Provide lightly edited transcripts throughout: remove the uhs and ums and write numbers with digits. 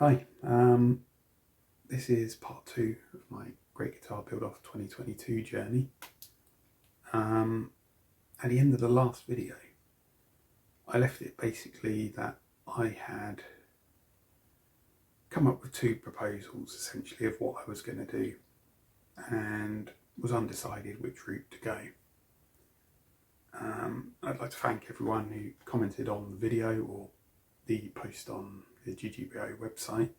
Hi, this is part 2 of my Great Guitar Build Off 2022 journey. At the end of the last video, I left it basically that I had come up with 2 proposals essentially of what I was going to do and was undecided which route to go. I'd like to thank everyone who commented on the video or the post on the GGBO website.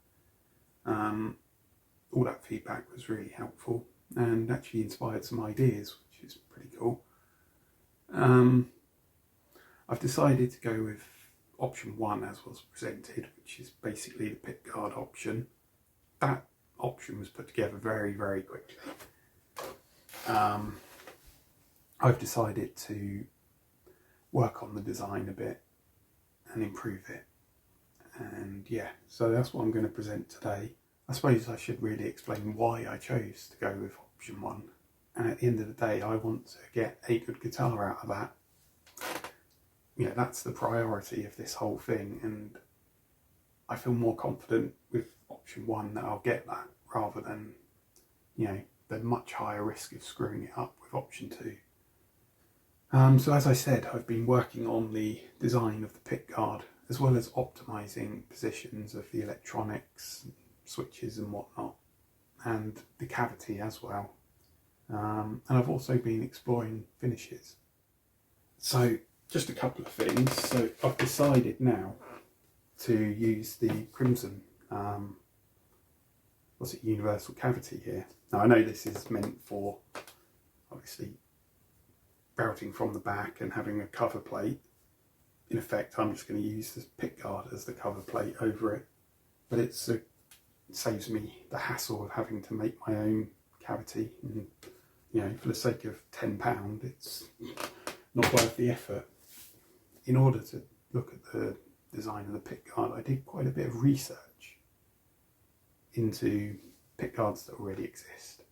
All that feedback was really helpful and actually inspired some ideas, which is pretty cool. I've decided to go with option 1 as was presented, which is basically the Pickguard option. That option was put together very, very quickly. I've decided to work on the design a bit and improve it. And yeah, so that's what I'm going to present today. I suppose I should really explain why I chose to go with option 1. And at the end of the day, I want to get a good guitar out of that. You know, that's the priority of this whole thing, and I feel more confident with option 1 that I'll get that rather than, you know, the much higher risk of screwing it up with option 2. So as I said, I've been working on the design of the pickguard as well as optimising positions of the electronics, switches and whatnot, and the cavity as well. And I've also been exploring finishes. So just a couple of things. So I've decided now to use the crimson, universal cavity here. Now I know this is meant for obviously routing from the back and having a cover plate. In effect, I'm just going to use this pickguard as the cover plate over it, but it saves me the hassle of having to make my own cavity. And, you know, for the sake of £10, it's not worth the effort. In order to look at the design of the pickguard, I did quite a bit of research into pickguards that already exist.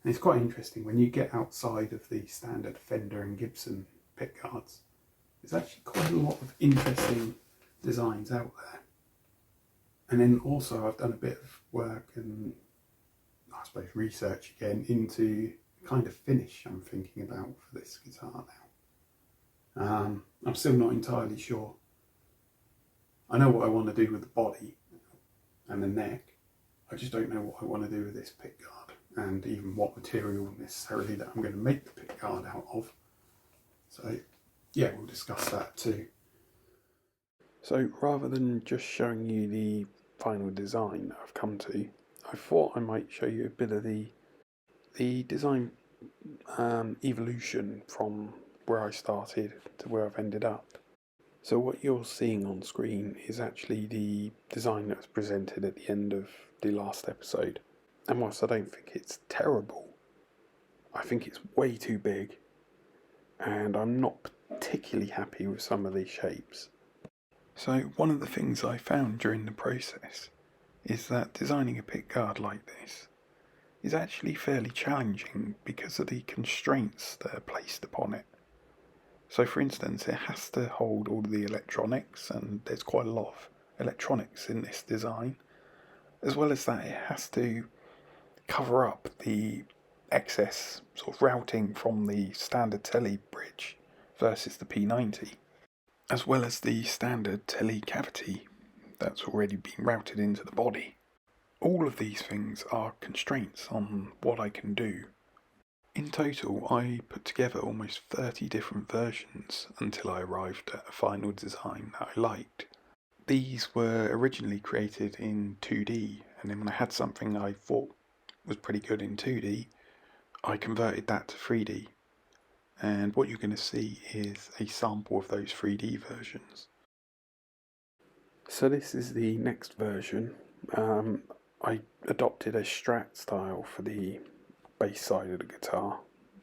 And it's quite interesting when you get outside of the standard Fender and Gibson pickguards. There's actually quite a lot of interesting designs out there. And then also I've done a bit of work and I suppose research again into the kind of finish I'm thinking about for this guitar now. I'm still not entirely sure. I know what I want to do with the body and the neck. I just don't know what I want to do with this pickguard and even what material necessarily that I'm going to make the pickguard out of. So yeah, we'll discuss that too. So rather than just showing you the final design that I've come to, I thought I might show you a bit of the design evolution from where I started to where I've ended up. So what you're seeing on screen is actually the design that was presented at the end of the last episode. And whilst I don't think it's terrible, I think it's way too big, and I'm not particularly happy with some of these shapes. So one of the things I found during the process is that designing a pickguard like this is actually fairly challenging because of the constraints that are placed upon it. So for instance, it has to hold all of the electronics, and there's quite a lot of electronics in this design. As well as that, it has to cover up the excess sort of routing from the standard telly bridge versus the P90, as well as the standard telly cavity that's already been routed into the body. All of these things are constraints on what I can do. In total, I put together almost 30 different versions until I arrived at a final design that I liked. These were originally created in 2D, and then when I had something I thought was pretty good in 2D, I converted that to 3D. And what you're going to see is a sample of those 3D versions. So this is the next version. I adopted a Strat style for the bass side of the guitar,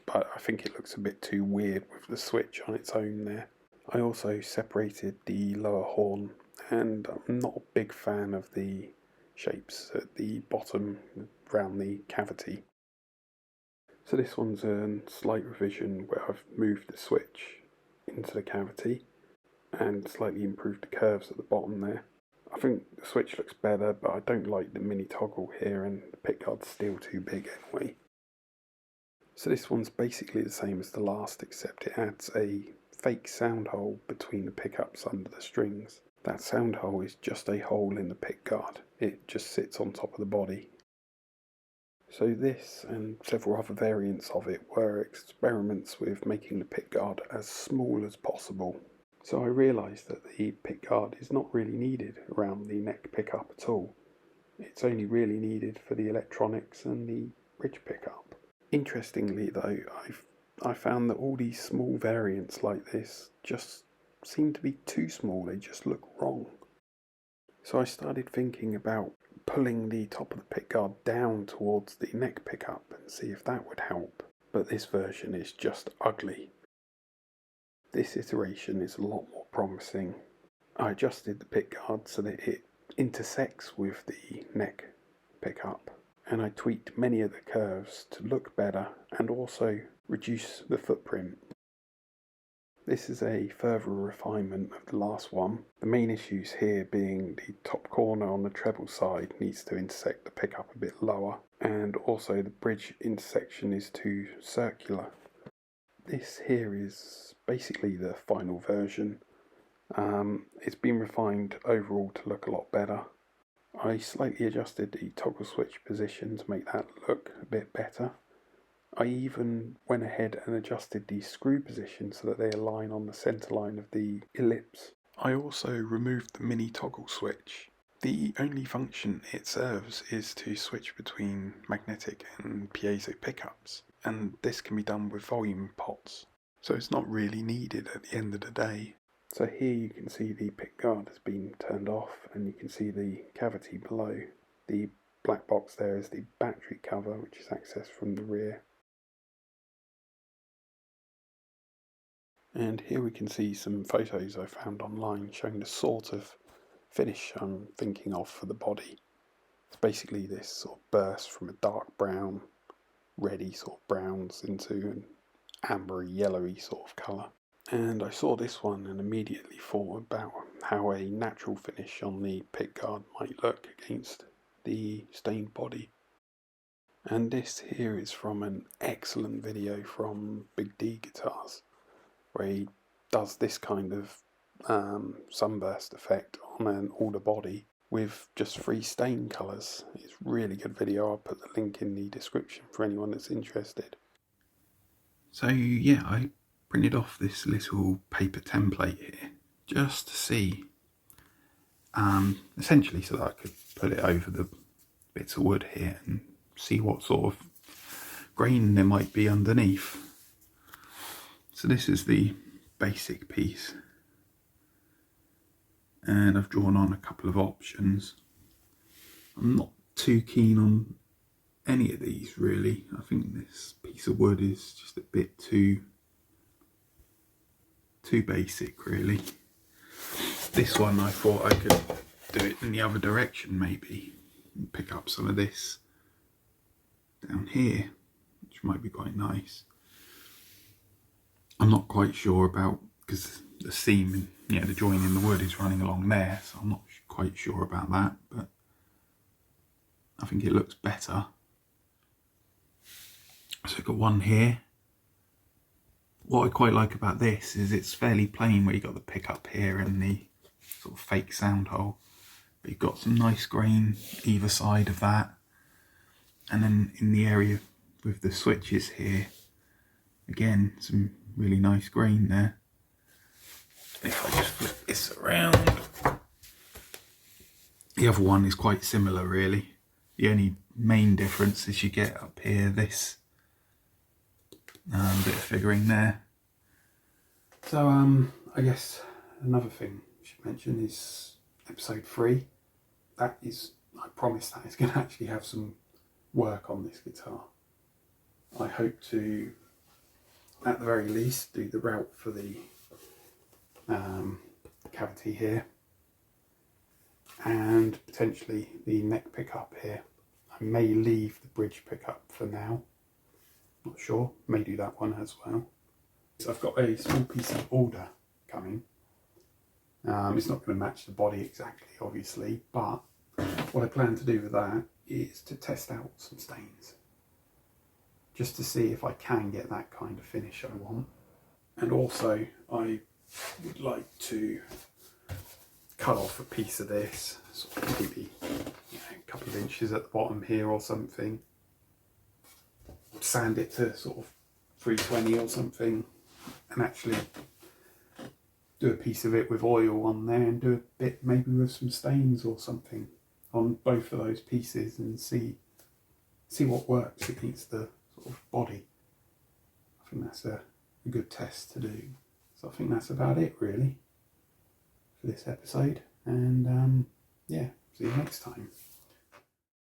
but I think it looks a bit too weird with the switch on its own there. I also separated the lower horn, and I'm not a big fan of the shapes at the bottom around the cavity. So this one's a slight revision where I've moved the switch into the cavity and slightly improved the curves at the bottom there. I think the Switch looks better, but I don't like the mini toggle here, and the pickguard's still too big anyway. So this one's basically the same as the last, except it adds a fake sound hole between the pickups under the strings. That sound hole is just a hole in the pickguard. It just sits on top of the body. So this and several other variants of it were experiments with making the pickguard as small as possible. So I realised that the pickguard is not really needed around the neck pickup at all. It's only really needed for the electronics and the bridge pickup. Interestingly though, I found that all these small variants like this just seem to be too small, they just look wrong. So I started thinking about pulling the top of the pickguard down towards the neck pickup and see if that would help. But this version is just ugly. This iteration is a lot more promising. I adjusted the pickguard so that it intersects with the neck pickup, and I tweaked many of the curves to look better and also reduce the footprint. This is a further refinement of the last one. The main issues here being the top corner on the treble side needs to intersect the pickup a bit lower, and also the bridge intersection is too circular. This here is basically the final version. It's been refined overall to look a lot better. I slightly adjusted the toggle switch position to make that look a bit better. I even went ahead and adjusted the screw position so that they align on the centre line of the ellipse. I also removed the mini toggle switch. The only function it serves is to switch between magnetic and piezo pickups, and this can be done with volume pots, so it's not really needed at the end of the day. So here you can see the pickguard has been turned off, and you can see the cavity below. The black box there is the battery cover, which is accessed from the rear. And here we can see some photos I found online showing the sort of finish I'm thinking of for the body. It's basically this sort of burst from a dark brown, reddy sort of browns into an ambery, yellowy sort of colour. And I saw this one and immediately thought about how a natural finish on the pickguard might look against the stained body. And this here is from an excellent video from Big D Guitars, where he does this kind of sunburst effect on an older body with just 3 stain colours. It's a really good video. I'll put the link in the description for anyone that's interested. So yeah, I printed off this little paper template here just to see, essentially so that I could put it over the bits of wood here and see what sort of grain there might be underneath. So this is the basic piece, and I've drawn on a couple of options. I'm not too keen on any of these really. I think this piece of wood is just a bit too basic really. This one I thought I could do it in the other direction maybe, and pick up some of this down here, which might be quite nice. I'm not quite sure about, because the seam and the join in the wood is running along there, so I'm not quite sure about that, but I think it looks better. So I've got one here. What I quite like about this is it's fairly plain, where you've got the pickup here and the sort of fake sound hole, but you've got some nice grain either side of that, and then in the area with the switches here, again some really nice grain there. If I just flip this around, the other one is quite similar really. The only main difference is you get up here this bit of figuring there. So I guess another thing I should mention is episode 3. That is, I promise that is going to actually have some work on this guitar. I hope to, at the very least, do the route for the cavity here, and potentially the neck pickup here. I may leave the bridge pickup for now, not sure, may do that one as well. So I've got a small piece of order coming, It's not going to match the body exactly, obviously, but what I plan to do with that is to test out some stains, just to see if I can get that kind of finish I want. And also I would like to cut off a piece of this, sort of maybe a couple of inches at the bottom here or something, sand it to sort of 320 or something, and actually do a piece of it with oil on there and do a bit maybe with some stains or something on both of those pieces and see what works against the sort of body. I think that's a good test to do. So I think that's about it really for this episode, and yeah, see you next time.